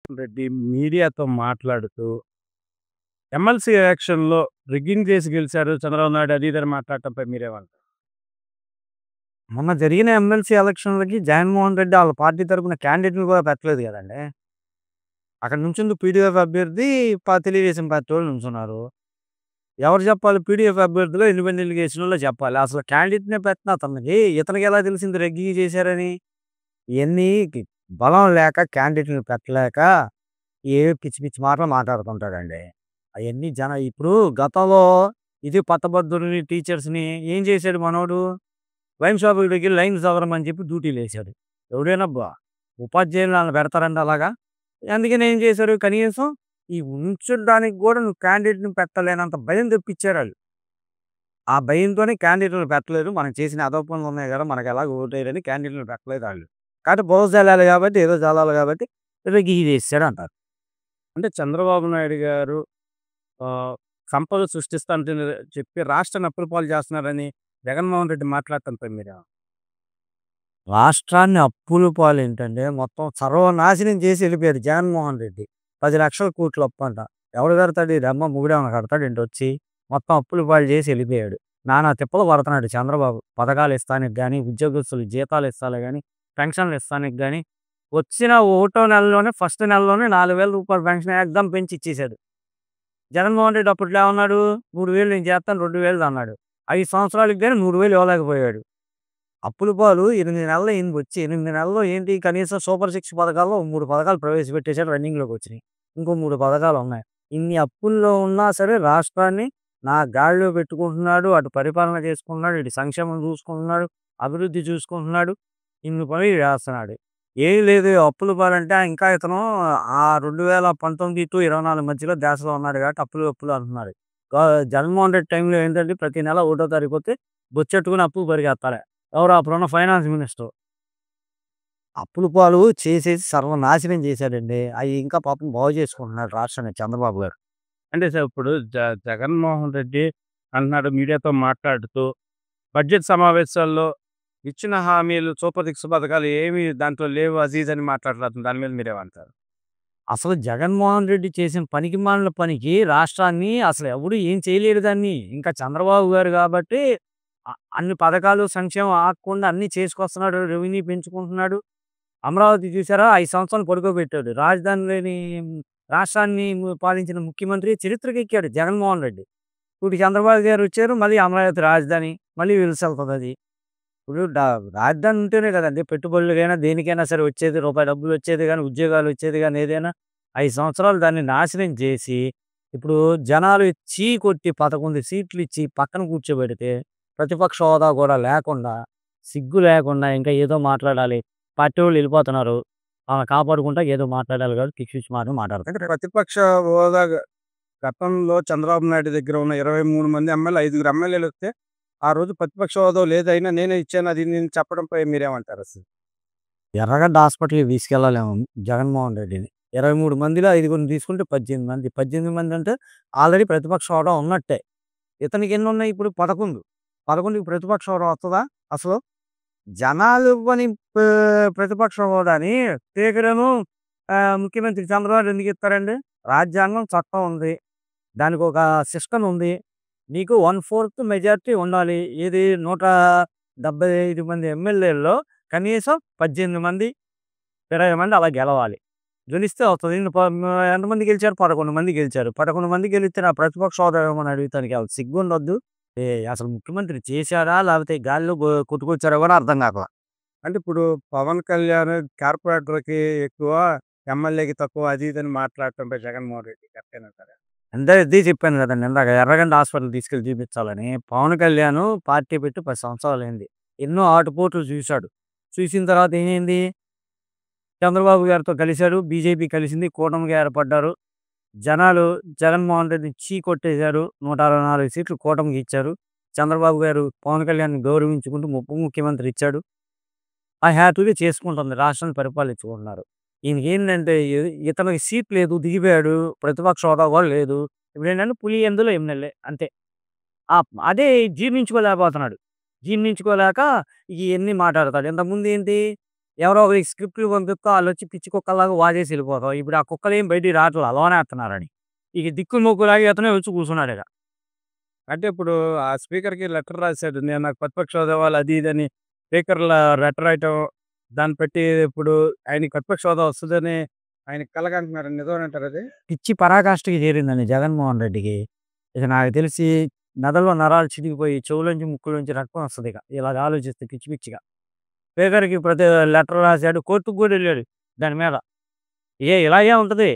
రెడ్డి మీడియాతో మాట్లాడుతూ, ఎమ్మెల్సీ ఎలక్షన్‌లో రిగ్గింగ్ చేసి గెలిచారు చంద్రబాబు నాయుడు అది ఇది అని మాట్లాడటంపై మీరేమంటారు? మొన్న జరిగిన ఎమ్మెల్సీ ఎలక్షన్‌లకి జగన్మోహన్ రెడ్డి ఆళ్ళ పార్టీ తరపున క్యాండిడేట్‌ని కూడా పెట్టలేదు గదండీ! అక్కడ నుంచుంది పీడీఎఫ్ అభ్యర్థి, తెలుగుదేశం పార్టీ వాళ్ళు నుంచున్నారు. ఎవరు చెప్పాలి? పీడీఎఫ్ అభ్యర్థిలో ఇండిపెండెంట్‌గా గెలిచినోళ్ళే చెప్పాలి. అసలు క్యాండిడేట్‌నే పెట్టను అతనికి. ఇతనికి ఎలా తెలిసింది రెగ్గింగ్ చేశారని? ఇయన్నీ బలం లేక క్యాండిడేట్‌ని పెట్టలేక ఏవో పిచ్చి పిచ్చి మాటలు మాట్లాడుతుంటాడండి. అయన్నీ ఇప్పుడు గతంలో ఇది పట్టభద్రులని, టీచర్స్‌ని ఏం చేశాడు మనోడు? వైన్ షాపుల దగ్గర లైన్ సవరమని చెప్పి డ్యూటీలేసాడు. ఎవడైనా ఉపాధ్యాయులను ఆళ్ళని పెడతారండి అలాగా? అందుకని ఏం చేశారు? కనీసం ఈ ఉంచడానికి గూడా నువ్వు క్యాండిడేట్‌ని పెట్టలేనంత భయం తెప్పిచ్చారాళ్ళు. ఆ భయంతోనే క్యాండిడేట్‌లని పెట్టలేదు. మనం చేసిన ఎదవ పనులున్నాయి గదా! మనకెలాగో ఓటేయరని క్యాండిడేట్‌లని పెట్టలేదాళ్ళు. కాబట్టి బురద జల్లాలి గాబట్టి, ఏదో జల్లాలి గాబట్టి రిగ్గింగ్ చేసేసాడంటారు. అంటే చంద్రబాబు నాయుడు గారు సంపద సృష్టిస్తానని చెప్పి రాష్ట్రాన్ని అప్పుల పాలు చేస్తున్నారని జగన్మోహన్ రెడ్డి మాట్లాడటంపై రాష్ట్రాన్ని అప్పుల పాలేంటండి, మొత్తం సర్వనాశనం చేసి ఎళ్ళిపోయాడు జగన్మోహన్ రెడ్డి. 10,00,00,000,00,000 అప్పంట. ఎవడు కడతాడు? ఈ రమ్మ మొగుడేమన్నా కడతాడేంటొచ్చి? మొత్తం అప్పుల పాలు చేసి ఎళ్ళిపోయాడు. నానా తిప్పలు పడుతున్నాడు చంద్రబాబు. పథకాలు ఇస్తానికి గాని, ఉద్యోగస్తులు జీతాలు ఇస్తానికి గాని, పెన్షన్లు ఇస్తానికి గాని, వచ్చిన ఒకటో నెలలోనే ఫస్ట్ నెలలోనే రూ. 4,000 పెన్షన్ ఏకదం పెంచి ఇచ్చేసాడు. జగన్మోహన్ రెడ్డి అప్పట్లో ఏమన్నాడు? 3,000 నేను చేస్తాను 2,000 అన్నాడు. 5 సంవత్సరాలకి గాని 3,000 ఇవ్వలేకపోయాడు. అప్పుల పాలు 8 నెలలు అయింది వచ్చి. 8 నెలల్లో ఏంటి కనీసం సూపర్ 6 పథకాల్లో 3 పథకాలు ప్రవేశపెట్టేసాడు, రన్నింగ్‌లోకి వచ్చినాయి. ఇంకో 3 పథకాలున్నాయి. ఇన్ని అప్పుల్లో ఉన్నా సరే రాష్ట్రాన్ని నా గాడిలో పెట్టుకుంటున్నాడు. అటు పరిపాలన చేసుకుంటున్నాడు, ఇటు సంక్షేమం చూసుకుంటున్నాడు, అభివృద్ధి చూసుకుంటున్నాడు. ఇన్ని పనులు చేస్తున్నాడు. ఏమి లేదు అప్పుల పాలంటే ఇంకా ఇతను 2019-24 మధ్యలో దశలో ఉన్నాడు కాబట్టి అప్పులు అప్పులు అంటున్నాడు. గా జగన్మోహన్ రెడ్డి టైంలో ఏంటంటే ప్రతి నెల ఒకటో తారీఖు వస్తే బొచ్చెట్టుకుని అప్పుకు పరిగెత్తాలి. ఎవరు? అప్పుడున్న ఫైనాన్స్ మినిస్టర్. అప్పుల పాలు చేసేసి సర్వనాశనం చేశాడండి. అయి ఇంకా పాపం బాగు చేసుకుంటున్నాడు రాష్ట్రాన్ని చంద్రబాబు గారు. అంటే సార్ ఇప్పుడు జగన్మోహన్ రెడ్డి అంటున్నాడు మీడియాతో మాట్లాడుతూ, బడ్జెట్ సమావేశాల్లో ఇచ్చిన హామీలు సూపర్ సిక్స్ పథకాలు ఏమి దాంట్లో లేవు అజీజ్ అని మాట్లాడుతున్నారు. దాని మీద మీరేమంటారు? అసలు జగన్మోహన్ రెడ్డి చేసిన పనికిమాలిన పనికి రాష్ట్రాన్ని అసలు ఎవడు ఏం చేయలేడు దాన్ని. ఇంకా చంద్రబాబు గారు కాబట్టి అన్ని పథకాలు, సంక్షేమం ఆగకుండా అన్నీ చేసుకొస్తున్నాడు. రెవెన్యూ పెంచుకుంటున్నాడు. అమరావతి చూసారా? 5 సంవత్సరాలు పడుకోబెట్టాడు. రాజధాని లేని రాష్ట్రాన్ని పాలించిన ముఖ్యమంత్రి చరిత్రకెక్కాడు జగన్మోహన్ రెడ్డి. ఇప్పుడు చంద్రబాబు గారు వచ్చారు. మళ్ళీ అమరావతి రాజధాని. మళ్ళీ వెలిసెళ్తదది. ఇప్పుడు రాజధాని ఉంటేనే కదండీ పెట్టుబడులకైనా, దేనికైనా సరే వచ్చేది. రూపాయి డబ్బులు వచ్చేది గాని, ఉద్యోగాలు వచ్చేది గాని ఏదైనా. 5 సంవత్సరాలు దాన్ని నాశనం చేసి, ఇప్పుడు జనాలు కొట్టి 11 సీట్లు ఇచ్చి పక్కన కూర్చోబెడితే, ప్రతిపక్ష హోదా కూడా లేకుండా, సిగ్గు లేకుండా ఇంకా ఏదో మాట్లాడాలి. పార్టీ వాళ్ళు వెళ్ళిపోతున్నారు. కాపాడుకుంటా ఏదో మాట్లాడాలి కాబట్టి పిచ్చి పిచ్చి మాటలు మాట్లాడతారు. అంటే ప్రతిపక్ష హోదా గతంలో చంద్రబాబు నాయుడు దగ్గర ఉన్న 23 మంది ఎమ్మెల్యే 5 ఎమ్మెల్యేలు వస్తే ఆ రోజు ప్రతిపక్ష హోదా లేదైనా నేనే ఇచ్చాను అది నేను చెప్పడంపై మీరేమంటారు అసలు? ఎర్రగడ్డ హాస్పిటల్‌కి తీసుకెళ్ళలేము జగన్మోహన్ రెడ్డిని. 23 మందిలో 5గురిని తీసుకుంటే 18 మంది. 18 మంది అంటే ఆల్రెడీ ప్రతిపక్ష హోదా ఉన్నట్టే. ఇతనికి ఎన్నున్నాయి ఇప్పుడు? 11. 11కి ప్రతిపక్ష హోదా వస్తదా అసలు? జనాలు ఇవ్వని ప్రతిపక్ష హోదాని స్పీకరేమో ముఖ్యమంత్రి చంద్రబాబు ఎందుకు ఇస్తారండి? రాజ్యాంగం, చట్టం ఉంది. దానికొక సిస్టమ్ ఉంది. నీకు 1/4 మెజారిటీ ఉండాలి. ఏది 175 మంది ఎమ్మెల్యేల్లో కనీసం 18 మంది, 20 మంది అలా గెలవాలి. గెలిస్తే వస్తది. ఎంతమంది గెలిచారు? 11 మంది గెలిచారు. 11 మంది గెలిస్తే నా ప్రతిపక్ష హోదా ఇవ్వమని అడుగుతానికి సిగ్గుండొద్దు? అసలు ముఖ్యమంత్రి చేశాడా? లేకపోతే గాలిలో కొట్టుకొచ్చారా కూడా అర్థం కాట్లా. అంటే ఇప్పుడు పవన్ కళ్యాణ్ కార్పొరేటర్‌కి ఎక్కువ, ఎమ్మెల్యేకి తక్కువ అది ఇది అని మాట్లాడటంపై జగన్మోహన్ రెడ్డి కరెక్టేనంటారా? అంటే ఇదే చెప్పాను కదండీ ఇందాక ఎర్రగడ్డ హాస్పిటల్ తీసుకెళ్ళి చూపించాలని. పవన్ కళ్యాణ్ పార్టీ పెట్టి 10 సంవత్సరాలైంది. ఎన్నో ఆటుపోట్లు చూసాడు. చూసిన తర్వాత ఏమైంది? చంద్రబాబు గారితో కలిసాడు. బీజేపీ కలిసింది. కూటమిగా ఏర్పడ్డారు. జనాలు జగన్మోహన్ రెడ్డిని కొట్టేశారు. 164 సీట్లు కూటమికి ఇచ్చారు. చంద్రబాబు గారు పవన్ కళ్యాణ్‌ని గౌరవించుకుంటూ ఉప ముఖ్యమంత్రి ఇచ్చాడు. హ్యాపీగా చేసుకుంటుంది. రాష్ట్రాన్ని పరిపాలించుకుంటున్నారు. ఈయనకేంటంటే ఇతనికి సీట్ లేదు. దిగిపోయాడు. ప్రతిపక్ష హోదా కూడా లేదు. ఇప్పుడేంటంటే పులివెందుల ఎమ్మెల్యే అంతే. అదే జీర్ణించుకోలేకపోతున్నాడు. జీర్ణించుకోలేక ఇయన్నీ మాట్లాడతాడు. ఇంతకుముందు ఏంటి? ఎవరో ఒకరికి స్క్రిప్ట్‌లు పంపిస్తే ఆళ్ళొచ్చి పిచ్చి కుక్కల్లాగా వాజేసి ఎళ్ళిపోతాం. ఇప్పుడు ఆ కుక్కలేం బయటికి రావట్లా లోనేత్తన్నారని. ఇక దిక్కులు మొక్కులాగా ఇతనే వచ్చి కూర్చున్నాడిక. అంటే ఇప్పుడు ఆ స్పీకర్‌కి లెటర్ రాసాడు. నేను నాకు ప్రతిపక్ష హోదా ఇవ్వాలి అది ఇది అని స్పీకర్‌ల లెటర్ రాయటం, దాన్ని బట్టి ఇప్పుడు ఆయనకి ప్రతిపక్ష హోదా వస్తదని ఆయనకి కలగంటున్నారు. నిజమేనంటారా అది? పిచ్చి పరాకాష్ఠకి చేరిందండి జగన్మోహన్ రెడ్డికి. ఇక నాకు తెలిసి మెదడులో నరాలు చితికిపోయి చెవులోంచి, ముక్కులోంచి రక్తం వస్తదిక. ఇలాగ ఆలోచిస్తే పిచ్చి పిచ్చిగా. స్పీకర్‌కి ప్రతి లెటర్ రాసాడు. కోర్టుకి గూడా ఎళ్ళాడు దాని మీద. ఇలాగే ఉంటది.